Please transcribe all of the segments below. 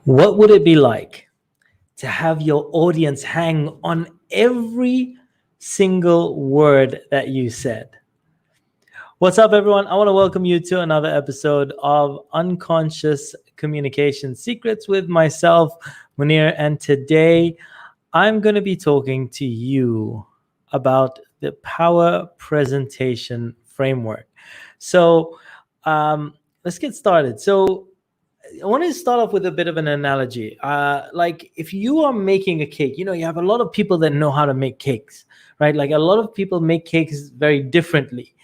What would it be like to have your audience hang on every single word that you said? What's up, everyone? I want to welcome you to another episode of Unconscious Communication Secrets with myself, Munir. And today I'm going to be talking to you about the power presentation framework. So let's get started. So I want to start off with a bit of an analogy. Like if you are making a cake, you have a lot of people that know how to make cakes, right? Like a lot of people make cakes very differently.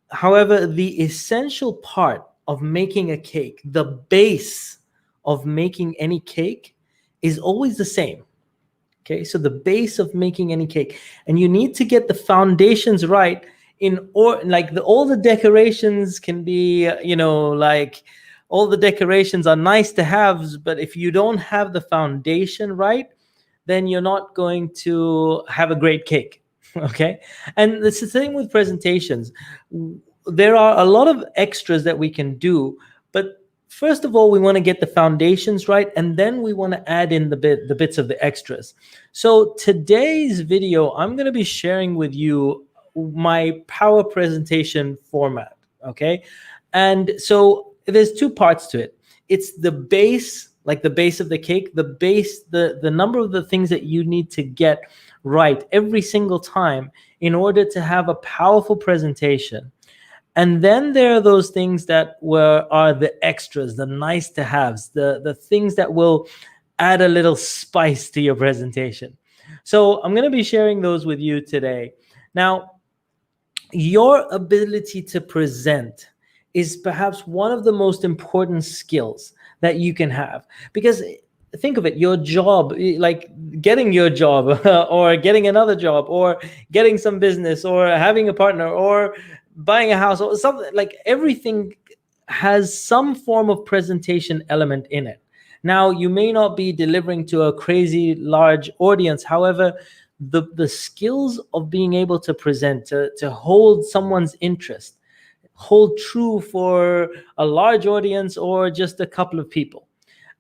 However, the essential part of making a cake, the base of making any cake is always the same. Okay, so the base of making any cake, and you need to get the foundations right all the decorations can be, like all the decorations are nice to have, but if you don't have the foundation right, then you're not going to have a great cake. Okay, and it's the same with presentations. There are a lot of extras that we can do, but first of all, we want to get the foundations right, and then we want to add in the bits of the extras. So today's video, I'm going to be sharing with you my power presentation format. Okay, and so there's two parts to it. It's the base, like the base of the cake, the number of the things that you need to get right every single time in order to have a powerful presentation. And then there are those things that are the extras, the nice to haves, the things that will add a little spice to your presentation. So I'm going to be sharing those with you today. Now, your ability to present is perhaps one of the most important skills that you can have, because think of it, your job, like getting your job or getting another job or getting some business or having a partner or buying a house or something, like everything has some form of presentation element in it. Now, you may not be delivering to a crazy large audience. However, the skills of being able to present, to hold someone's interest, hold true for a large audience or just a couple of people.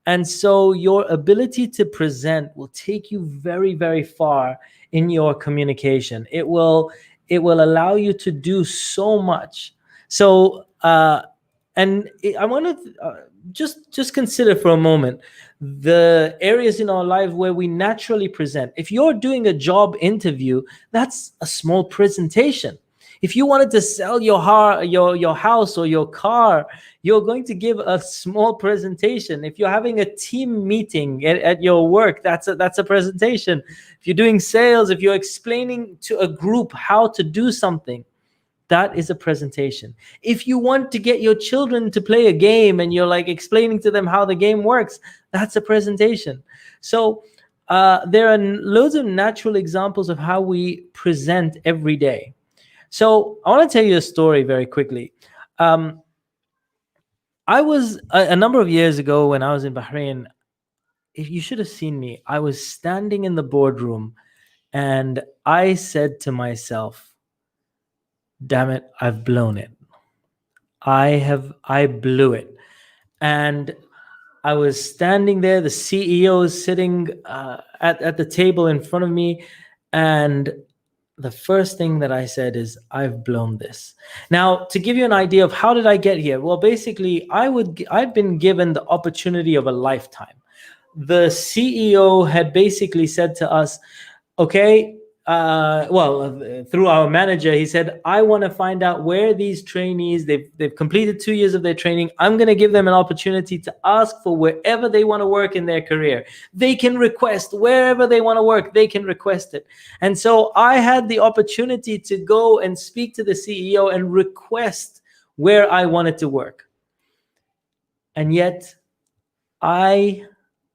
And so your ability to present will take you very, very far in your communication. It will allow you to do so much. So, I want to just consider for a moment the areas in our life where we naturally present. If you're doing a job interview, that's a small presentation. If you wanted to sell your house or your car, you're going to give a small presentation. If you're having a team meeting at your work, that's a presentation. If you're doing sales, if you're explaining to a group how to do something, that is a presentation. If you want to get your children to play a game and you're like explaining to them how the game works, that's a presentation. So there are loads of natural examples of how we present every day. So I want to tell you a story very quickly. I was a number of years ago when I was in Bahrain. If you should have seen me, I was standing in the boardroom and I said to myself, damn it, I've blown it. I blew it. And I was standing there, the CEO is sitting at the table in front of me, and the first thing that I said is, I've blown this. Now, to give you an idea of how did I get here? Well, basically, I've been given the opportunity of a lifetime. The CEO had basically said to us, okay, through our manager, he said, I want to find out where these trainees, they've completed 2 years of their training. I'm going to give them an opportunity to ask for wherever they want to work in their career. They can request wherever they want to work. They can request it. And so I had the opportunity to go and speak to the CEO and request where I wanted to work. And yet I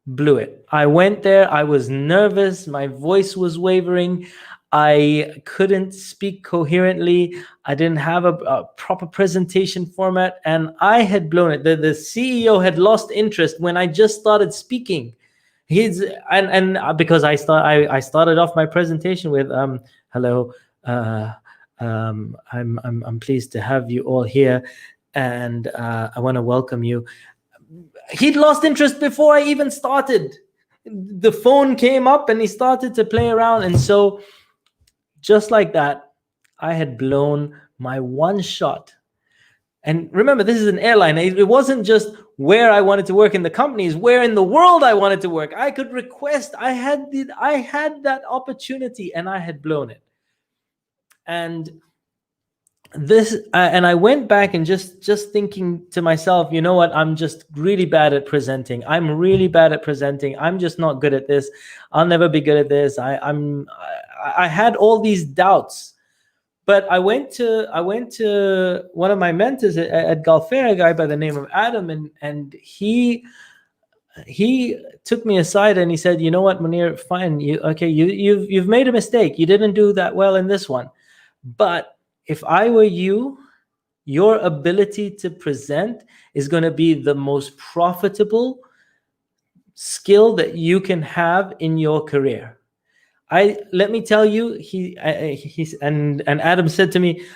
blew it. I went there. I was nervous. My voice was wavering. I couldn't speak coherently. I didn't have a proper presentation format, and I had blown it. The CEO had lost interest when I just started speaking. Because I started off my presentation with hello, I'm pleased to have you all here, and I want to welcome you. He'd lost interest before I even started. The phone came up and he started to play around. And so just like that, I had blown my one shot. And remember, this is an airline. It wasn't just where I wanted to work in the companies, where in the world I wanted to work. I could request. I had that opportunity and I had blown it. And I went back and just thinking to myself, you know what? I'm just really bad at presenting. I'm really bad at presenting. I'm just not good at this. I'll never be good at this. I had all these doubts. But I went to one of my mentors at Gulf Fair, a guy by the name of Adam, and he took me aside and he said, you know what, Munir, fine, you've made a mistake. You didn't do that well in this one. But if I were you, your ability to present is going to be the most profitable skill that you can have in your career. Let me tell you, and Adam said to me,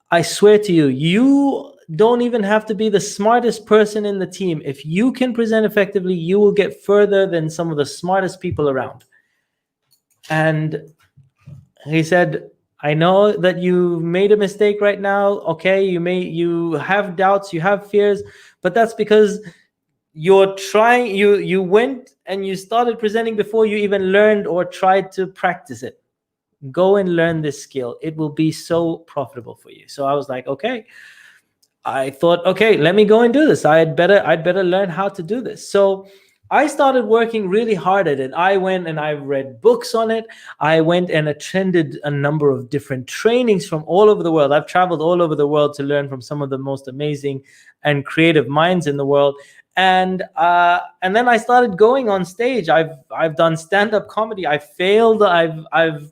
I swear to you, you don't even have to be the smartest person in the team. If you can present effectively, you will get further than some of the smartest people around. And he said, I know that you made a mistake right now. Okay, you have doubts, you have fears, but that's because you're trying, you went and you started presenting before you even learned or tried to practice it. Go and learn this skill. It will be so profitable for you. So I was like, okay. I thought, okay, let me go and do this. I'd better learn how to do this. So I started working really hard at it. I went and I read books on it. I went and attended a number of different trainings from all over the world. I've traveled all over the world to learn from some of the most amazing and creative minds in the world. And then I started going on stage. I've done stand-up comedy. I failed. I've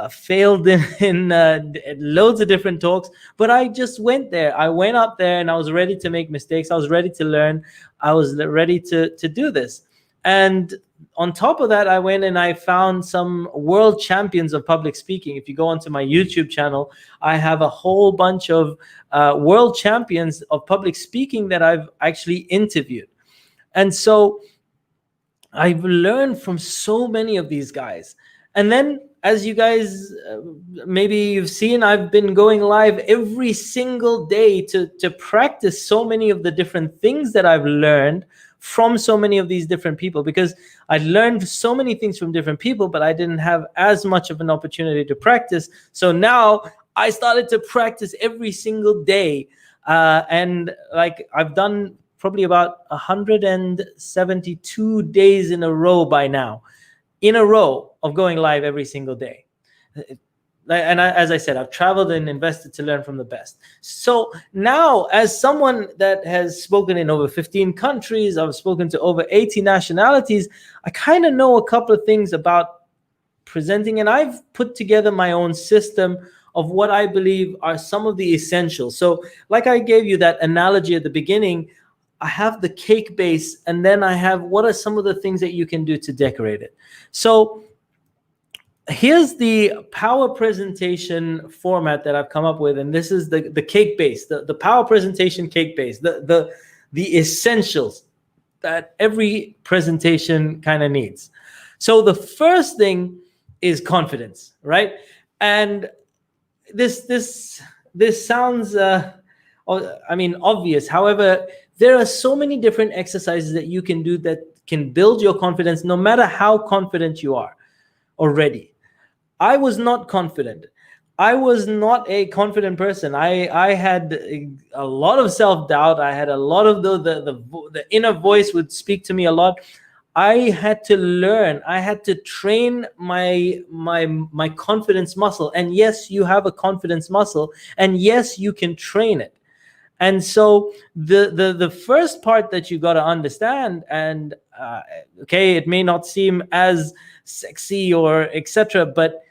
failed in loads of different talks, but I just went there. I went up there and I was ready to make mistakes. I was ready to learn. I was ready to do this. And on top of that, I went and I found some world champions of public speaking. If you go onto my YouTube channel, I have a whole bunch of world champions of public speaking that I've actually interviewed. And so I've learned from so many of these guys. And then, as you guys maybe you've seen, I've been going live every single day to practice so many of the different things that I've learned from so many of these different people, because I learned so many things from different people, but I didn't have as much of an opportunity to practice. So now I started to practice every single day. And like I've done probably about 172 days in a row by now, of going live every single day. And as I said, I've traveled and invested to learn from the best. So now, as someone that has spoken in over 15 countries, I've spoken to over 80 nationalities, I kind of know a couple of things about presenting, and I've put together my own system of what I believe are some of the essentials. So like I gave you that analogy at the beginning, I have the cake base, and then I have what are some of the things that you can do to decorate it. So here's the power presentation format that I've come up with, and this is the cake base, the power presentation cake base, the essentials that every presentation kind of needs. So the first thing is confidence, right? And this sounds obvious. However, there are so many different exercises that you can do that can build your confidence, no matter how confident you are already. I was not confident. I was not a confident person. I had a lot of self-doubt. I had a lot of the inner voice would speak to me a lot. I had to learn. I had to train my confidence muscle. And yes, you have a confidence muscle, and yes, you can train it. And so the first part that you got to understand, and okay, it may not seem as sexy or etc., but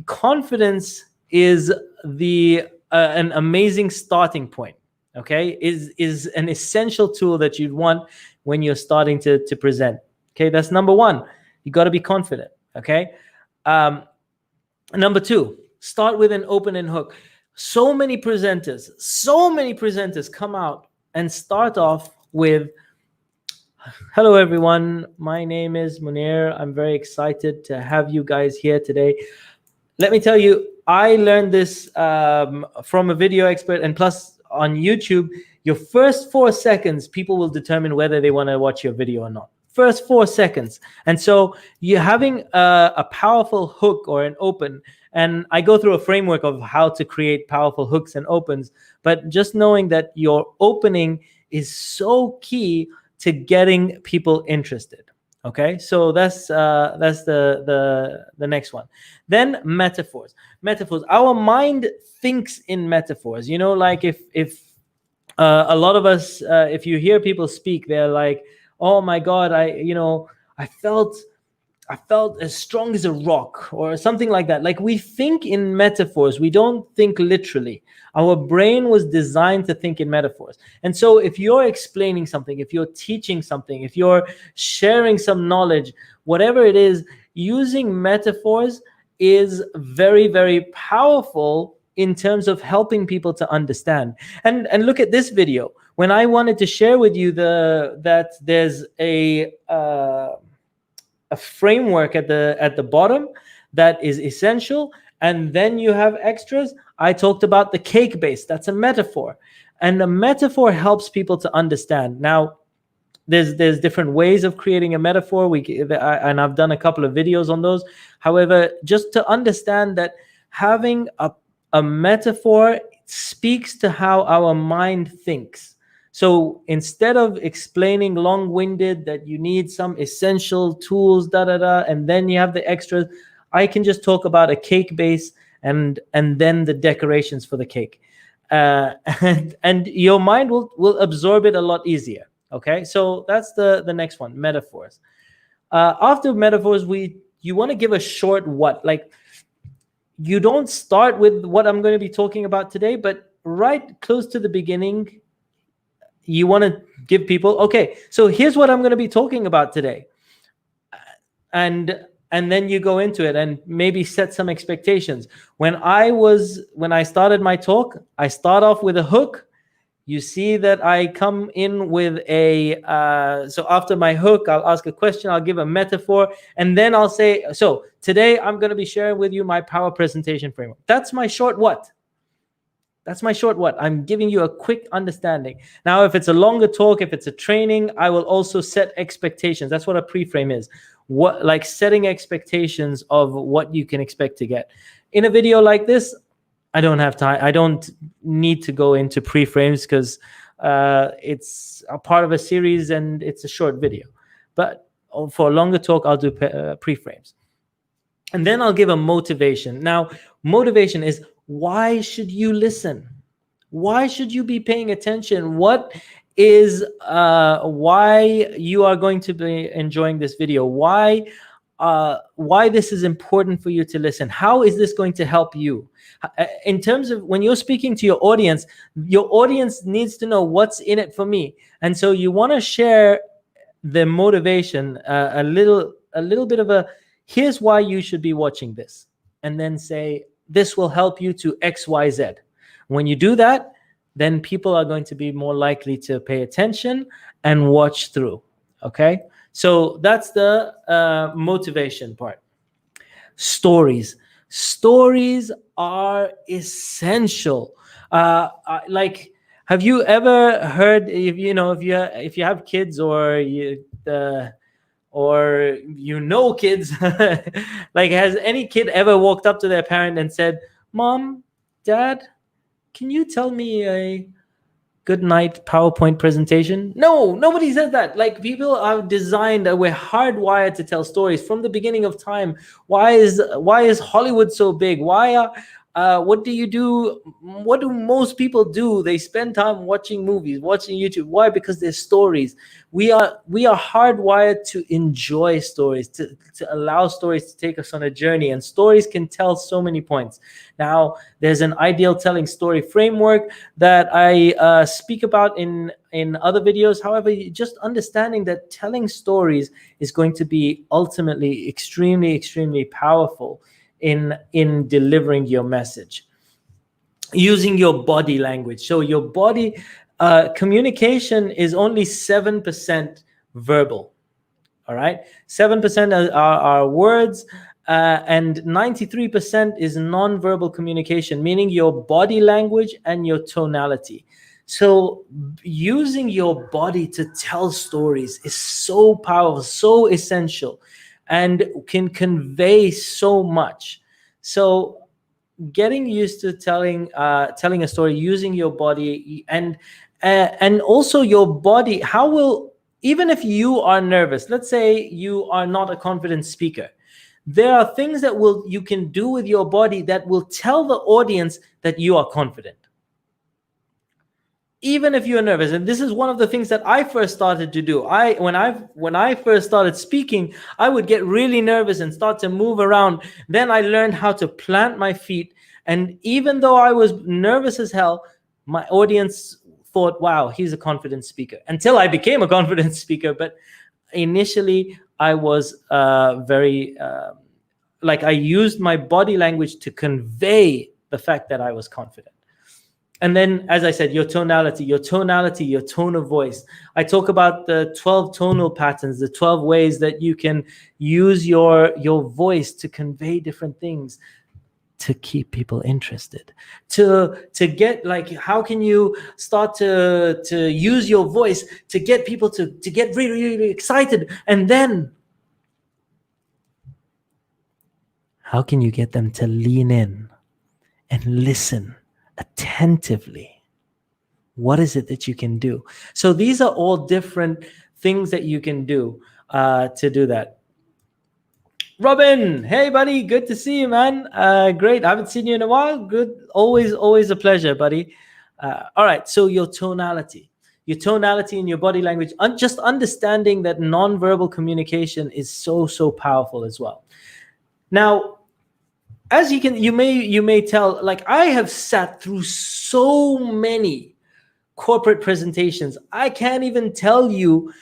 confidence is an amazing starting point. Okay, is an essential tool that you'd want when you're starting to present. Okay, that's number one. You got to be confident. Okay, number two, start with an open-end hook. So many presenters come out and start off with Hello, everyone. My name is Munir. I'm very excited to have you guys here today. Let me tell you, I learned this from a video expert, and plus on YouTube, your first 4 seconds, people will determine whether they want to watch your video or not. First 4 seconds. And so you're having a powerful hook or an open. And I go through a framework of how to create powerful hooks and opens. But just knowing that your opening is so key to getting people interested. Okay, so that's the next one. Then metaphors. Metaphors. Our mind thinks in metaphors. You know, like if a lot of us, if you hear people speak, they're like, "Oh my God, I felt as strong as a rock," or something like that. Like, we think in metaphors. We don't think literally. Our brain was designed to think in metaphors. And so if you're explaining something, if you're teaching something, if you're sharing some knowledge, whatever it is, using metaphors is very, very powerful in terms of helping people to understand. And look at this video. When I wanted to share with you that there's a framework at the bottom that is essential, and then you have extras. I talked about the cake base. That's a metaphor, and a metaphor helps people to understand. Now, there's different ways of creating a metaphor. And I've done a couple of videos on those. However, just to understand that having a metaphor speaks to how our mind thinks. So instead of explaining long-winded that you need some essential tools, and then you have the extras, I can just talk about a cake base and then the decorations for the cake, and your mind will absorb it a lot easier. Okay, so that's the next one, metaphors. After metaphors, you want to give a short what. Like, you don't start with what I'm going to be talking about today, but right close to the beginning, you want to give people, okay, so here's what I'm going to be talking about today. And then you go into it and maybe set some expectations. When I started my talk, I start off with a hook. You see that I come in with so after my hook, I'll ask a question, I'll give a metaphor, and then I'll say, so today I'm going to be sharing with you my power presentation framework. That's my short what. I'm giving you a quick understanding. Now, if it's a longer talk, if it's a training, I will also set expectations. That's what a preframe is. Like setting expectations of what you can expect to get. In a video like this, I don't have time. I don't need to go into preframes because it's a part of a series and it's a short video. But for a longer talk, I'll do preframes. And then I'll give a motivation. Now, motivation is, why should you listen? Why should you be paying attention? What is why you are going to be enjoying this video? Why this is important for you to listen? How is this going to help you? In terms of when you're speaking to your audience needs to know what's in it for me. And so you want to share the motivation, a little bit of a, here's why you should be watching this. And then say, this will help you to X, Y, Z. When you do that, then people are going to be more likely to pay attention and watch through. Okay? So that's the motivation part. Stories. Stories are essential. Like, have you ever heard, if you have kids or kids, like, has any kid ever walked up to their parent and said, "Mom, Dad, can you tell me a good night PowerPoint presentation?" No, nobody says that. Like, people are designed, we're hardwired to tell stories from the beginning of time. Why is Hollywood so big? What do most people do? They spend time watching movies, watching YouTube. Why? Because there's stories. We are hardwired to enjoy stories, to allow stories to take us on a journey, and stories can tell so many points. Now, there's an ideal telling story framework that I speak about in other videos. However, just understanding that telling stories is going to be ultimately extremely, extremely powerful in delivering your message. Using your body language. So your body communication is only 7% verbal. All right, 7% are words, and 93% is non-verbal communication, meaning your body language and your tonality. So using your body to tell stories is so powerful, so essential, and can convey so much. So getting used to telling a story using your body, and also your body, how will, even if you are nervous, let's say you are not a confident speaker, there are things that you can do with your body that will tell the audience that you are confident, even if you're nervous. And this is one of the things that I first started to do. When I first started speaking, I would get really nervous and start to move around. Then I learned how to plant my feet, and even though I was nervous as hell, my audience thought, wow, he's a confident speaker, until I became a confident speaker. But initially I was very like, I used my body language to convey the fact that I was confident. And then, as I said, your tonality, your tone of voice. I talk about the 12 tonal patterns, the 12 ways that you can use your voice to convey different things, to keep people interested, to get, like, how can you start to use your voice to get people to get really, really excited, and then how can you get them to lean in and listen attentively? What is it that you can do? So these are all different things that you can do to do that. Robin, hey buddy, good to see you, man. Great, I haven't seen you in a while. Good, always a pleasure, buddy. All right, so your tonality in your body language, just understanding that non-verbal communication is so powerful as well. Now, as you may tell, like, I have sat through so many corporate presentations, I can't even tell you,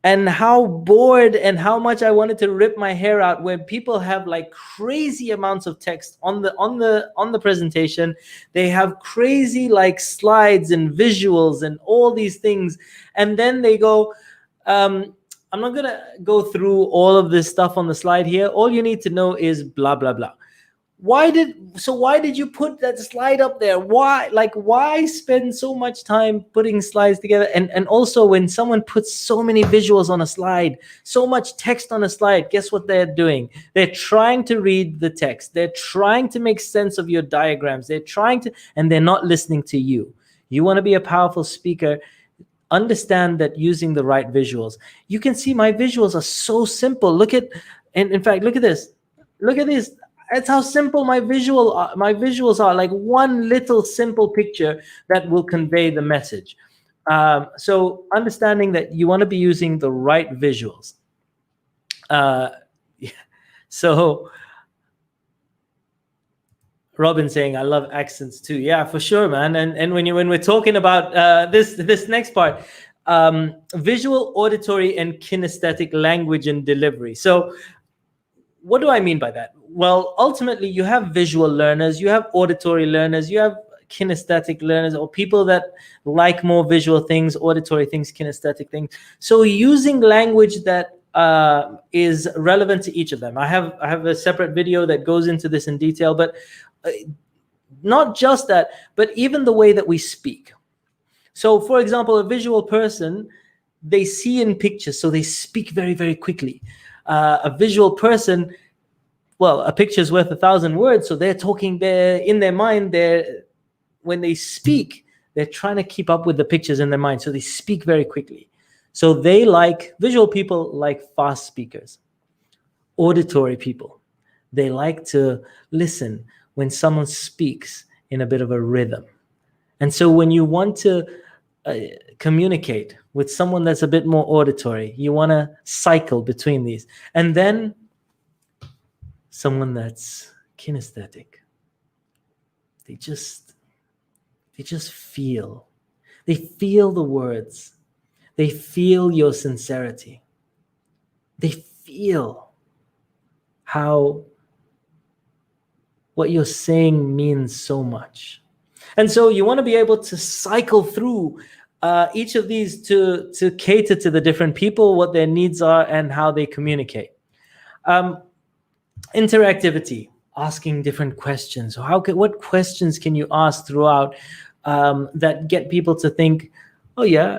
and how bored and how much I wanted to rip my hair out, where people have like crazy amounts of text on the presentation. They have crazy like slides and visuals and all these things, and then they go, I'm not gonna go through all of this stuff on the slide here. All you need to know is blah blah blah. Why did you put that slide up there? Why spend so much time putting slides together? And also, when someone puts so many visuals on a slide, so much text on a slide, guess what they're doing? They're trying to read the text. They're trying to make sense of your diagrams. And they're not listening to you. You want to be a powerful speaker, understand that using the right visuals. You can see my visuals are so simple. In fact, look at this. Look at this. That's how simple my visuals are. Like one little simple picture that will convey the message. So understanding that you want to be using the right visuals. So Robin saying, I love accents too. Yeah, for sure, man. And when we're talking about this next part, visual, auditory, and kinesthetic language and delivery. So what do I mean by that? Well, ultimately, you have visual learners, you have auditory learners, you have kinesthetic learners, or people that like more visual things, auditory things, kinesthetic things. So using language that is relevant to each of them. I have a separate video that goes into this in detail, but not just that, but even the way that we speak. So, for example, a visual person, they see in pictures, so they speak very, very quickly. A visual person, well, a picture is worth 1,000 words, so they're talking there in their mind. When they speak, they're trying to keep up with the pictures in their mind, so they speak very quickly. So visual people like fast speakers. Auditory people, they like to listen when someone speaks in a bit of a rhythm. And so when you want to communicate with someone that's a bit more auditory, you want to cycle between these. And then someone that's kinesthetic, they just feel the words, they feel your sincerity, they feel how what you're saying means so much. And so you want to be able to cycle through each of these to cater to the different people, what their needs are, and how they communicate. Interactivity, asking different questions. What questions can you ask throughout that get people to think, oh yeah,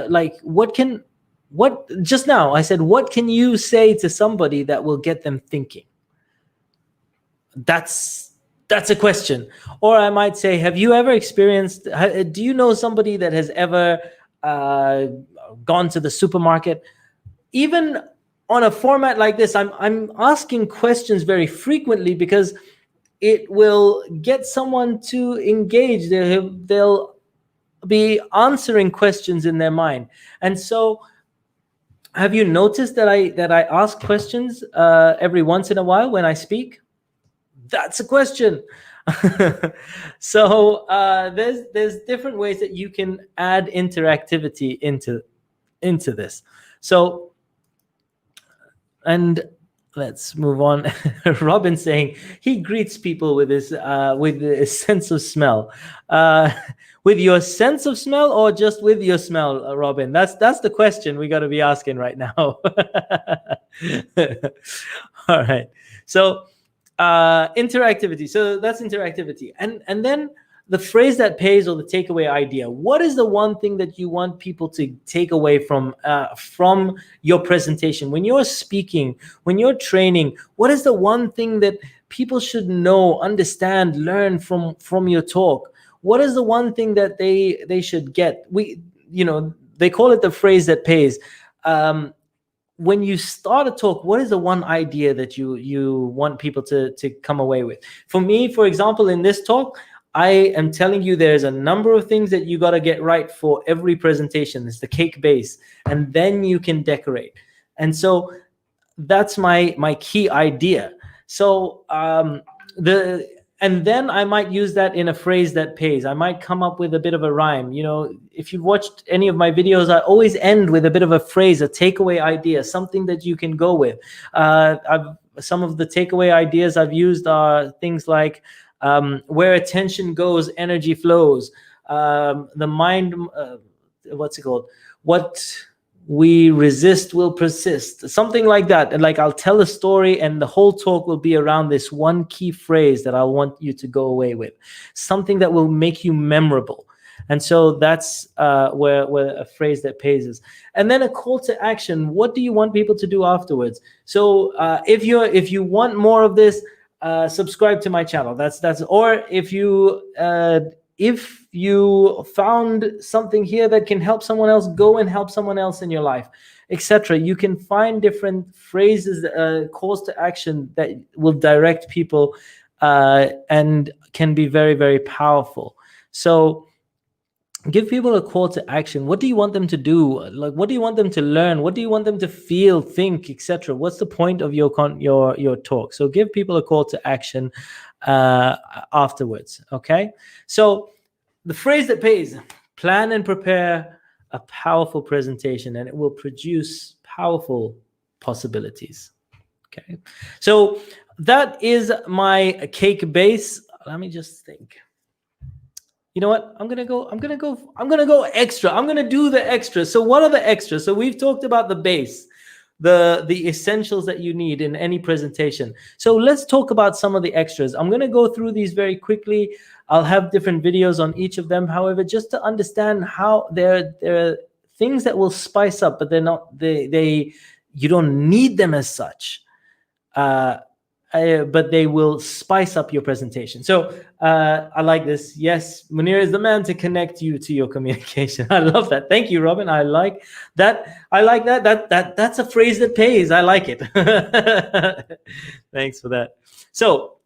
like what just now I said, what can you say to somebody that will get them thinking? That's a question. Or I might say, have you ever experienced, do you know somebody that has ever gone to the supermarket? Even on a format like this, I'm asking questions very frequently because it will get someone to engage. They'll be answering questions in their mind. And so have you noticed that I ask questions every once in a while when I speak? That's a question. So there's different ways that you can add interactivity into this. So, and let's move on. Robin saying he greets people with his sense of smell. With your sense of smell, or just with your smell, Robin? That's the question we got to be asking right now. All right. So interactivity. So that's interactivity. And then the phrase that pays, or the takeaway idea. What is the one thing that you want people to take away from your presentation? When you're speaking, when you're training, what is the one thing that people should know, understand, learn from your talk? What is the one thing that they should get? They call it the phrase that pays. When you start a talk, what is the one idea that you want people to come away with? For me, for example, in this talk, I am telling you there's a number of things that you got to get right for every presentation. It's the cake base, and then you can decorate. And so that's my key idea. So and then I might use that in a phrase that pays. I might come up with a bit of a rhyme. If you've watched any of my videos, I always end with a bit of a phrase, a takeaway idea, something that you can go with. Some of the takeaway ideas I've used are things like, where attention goes, energy flows. The mind, what's it called? What we resist will persist. Something like that. And like, I'll tell a story and the whole talk will be around this one key phrase that I want you to go away with. Something that will make you memorable. And so that's where a phrase that pays is. And then a call to action. What do you want people to do afterwards? So if you want more of this, subscribe to my channel. Or if you found something here that can help someone else, go and help someone else in your life, etc. You can find different phrases, calls to action that will direct people and can be very, very powerful. So give people a call to action. What do you want them to do? Like, what do you want them to learn? What do you want them to feel, think, etc.? What's the point of your talk? So give people a call to action afterwards. Okay. So the phrase that pays: plan and prepare a powerful presentation, and it will produce powerful possibilities. Okay. So that is my cake base. Let me just think. You know what? I'm gonna go extra. I'm gonna do the extra. So what are the extras? So we've talked about the base, the essentials that you need in any presentation. So let's talk about some of the extras. I'm gonna go through these very quickly. I'll have different videos on each of them. However, just to understand how there are things that will spice up, but they're not. You don't need them as such. But they will spice up your presentation. So I like this. Yes, Munir is the man to connect you to your communication. I love that. Thank you, Robin. I like that. That's a phrase that pays. I like it. Thanks for that. So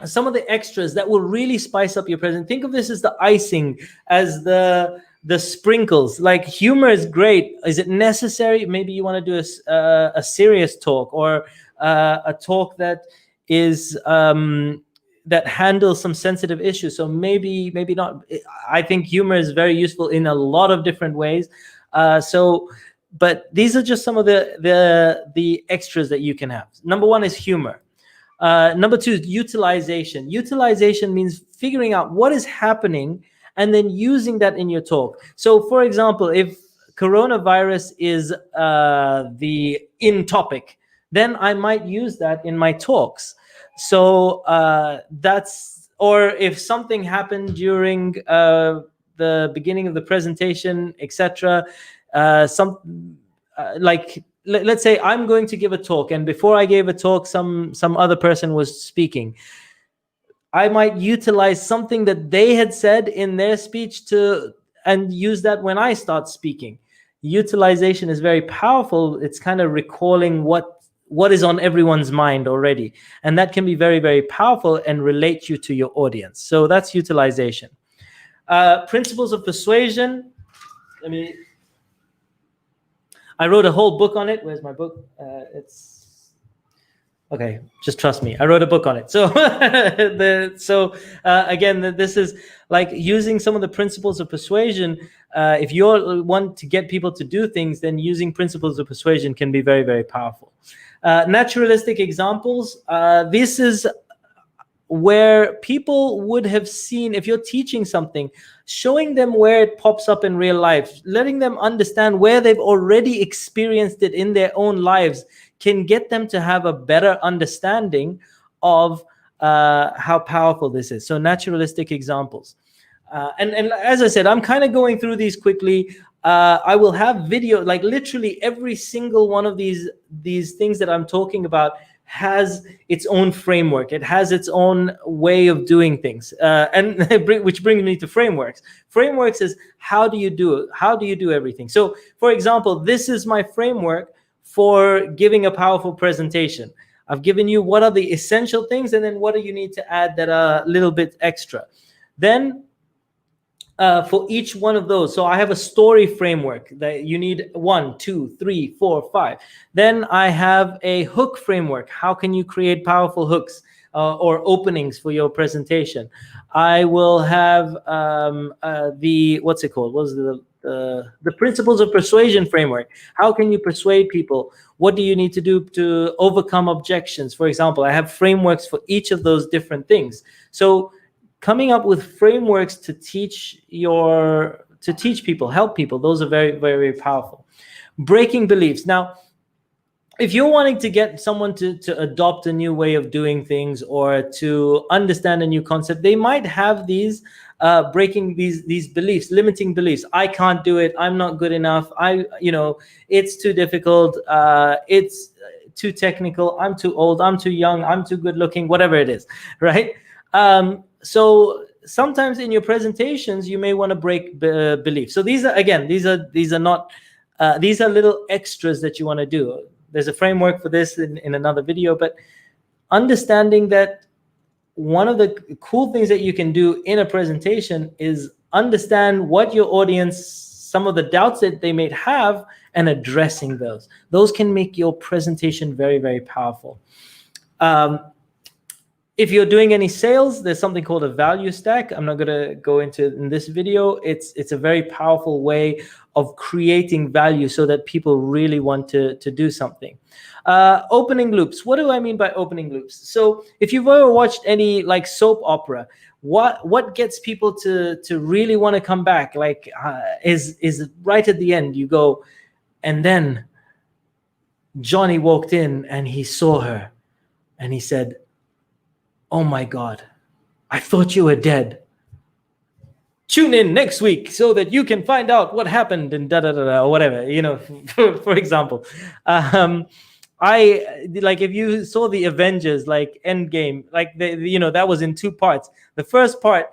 some of the extras that will really spice up your presentation. Think of this as the icing, as the sprinkles. Like, humor is great. Is it necessary? Maybe you want to do a serious talk, or a talk that is that handles some sensitive issues. So maybe not. I think humor is very useful in a lot of different ways. But these are just some of the extras that you can have. Number one is humor. Number two is utilization. Utilization means figuring out what is happening and then using that in your talk. So for example, if coronavirus is the in topic, then I might use that in my talks. So that's, or if something happened during the beginning of the presentation, etc. Like let's say I'm going to give a talk, and before I gave a talk, some other person was speaking. I might utilize something that they had said in their speech and use that when I start speaking. Utilization is very powerful. It's kind of recalling what is on everyone's mind already, and that can be very, very powerful and relate you to your audience. So that's utilization. Principles of persuasion. I wrote a whole book on it. Where's my book? Okay, just trust me. I wrote a book on it. So, again, this is like using some of the principles of persuasion. If you want to get people to do things, then using principles of persuasion can be very, very powerful. Naturalistic examples. This is where people would have seen, if you're teaching something, showing them where it pops up in real life, letting them understand where they've already experienced it in their own lives, can get them to have a better understanding of how powerful this is. So naturalistic examples. And as I said, I'm kind of going through these quickly. I will have video, like literally every single one of these things that I'm talking about has its own framework. It has its own way of doing things. And which brings me to frameworks. Frameworks is how do you do it? How do you do everything? So for example, this is my framework for giving a powerful presentation. I've given you what are the essential things, and then what do you need to add that are a little bit extra. Then for each one of those, so I have a story framework that you need 1, 2, 3, 4, 5. Then I have a hook framework. How can you create powerful hooks or openings for your presentation? I will have the, what's it called? What's the principles of persuasion framework. How can you persuade people? What do you need to do to overcome objections? For example, I have frameworks for each of those different things. So coming up with frameworks to teach people, help people, those are very, very, very powerful. Breaking beliefs. Now, if you're wanting to get someone to adopt a new way of doing things or to understand a new concept, they might have these breaking these beliefs, limiting beliefs. I can't do it. I'm not good enough. It's too difficult. It's too technical. I'm too old. I'm too young. I'm too good looking. Whatever it is, right? So sometimes in your presentations, you may want to break beliefs. So these are little extras that you want to do. There's a framework for this in another video, but understanding that one of the cool things that you can do in a presentation is understand what your audience, some of the doubts that they may have, and addressing those. Those can make your presentation very, very powerful. If you're doing any sales, there's something called a value stack. I'm not going to go into it in this video. It's a very powerful way of creating value so that people really want to do something. Opening loops. What do I mean by opening loops? So if you've ever watched any like soap opera, what gets people to really want to come back? Like is right at the end, you go, and then Johnny walked in and he saw her and he said, "Oh my God, I thought you were dead. Tune in next week so that you can find out what happened," and or whatever, for example. If you saw the Avengers, like Endgame, like that was in 2 parts. The first part,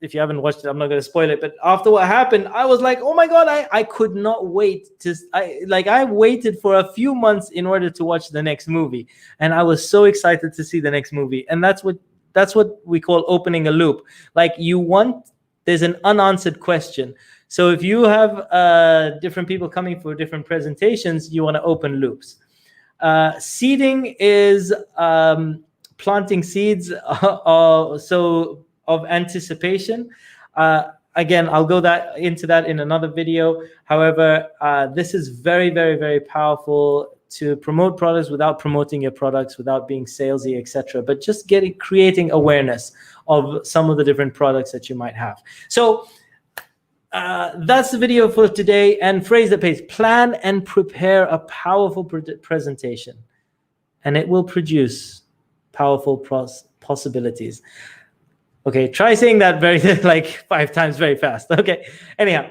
if you haven't watched it, I'm not going to spoil it, but after what happened, I was like, oh my God, I could not wait I waited for a few months in order to watch the next movie. And I was so excited to see the next movie. And that's what we call opening a loop. Like there's an unanswered question. So if you have different people coming for different presentations, you want to open loops. Seeding is planting seeds. Of anticipation. Again, I'll go into that in another video. However, this is very, very, very powerful to promote products without promoting your products, without being salesy, etc. But just creating awareness of some of the different products that you might have. So that's the video for today. And phrase that pays: plan and prepare a powerful presentation, and it will produce powerful possibilities. Okay, try saying that like 5 times very fast. Okay, anyhow,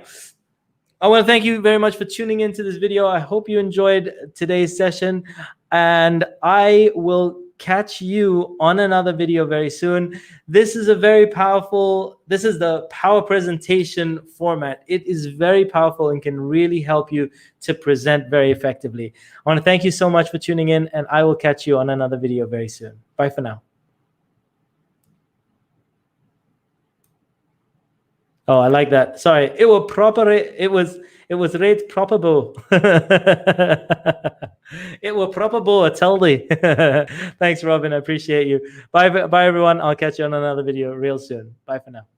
I want to thank you very much for tuning into this video. I hope you enjoyed today's session, and I will catch you on another video very soon. This is a very powerful, this is the power presentation format. It is very powerful and can really help you to present very effectively. I want to thank you so much for tuning in, and I will catch you on another video very soon. Bye for now. Oh, I like that. Sorry, it was proper. It was rate probable. It was probable. Tell me. Thanks, Robin. I appreciate you. Bye, everyone. I'll catch you on another video real soon. Bye for now.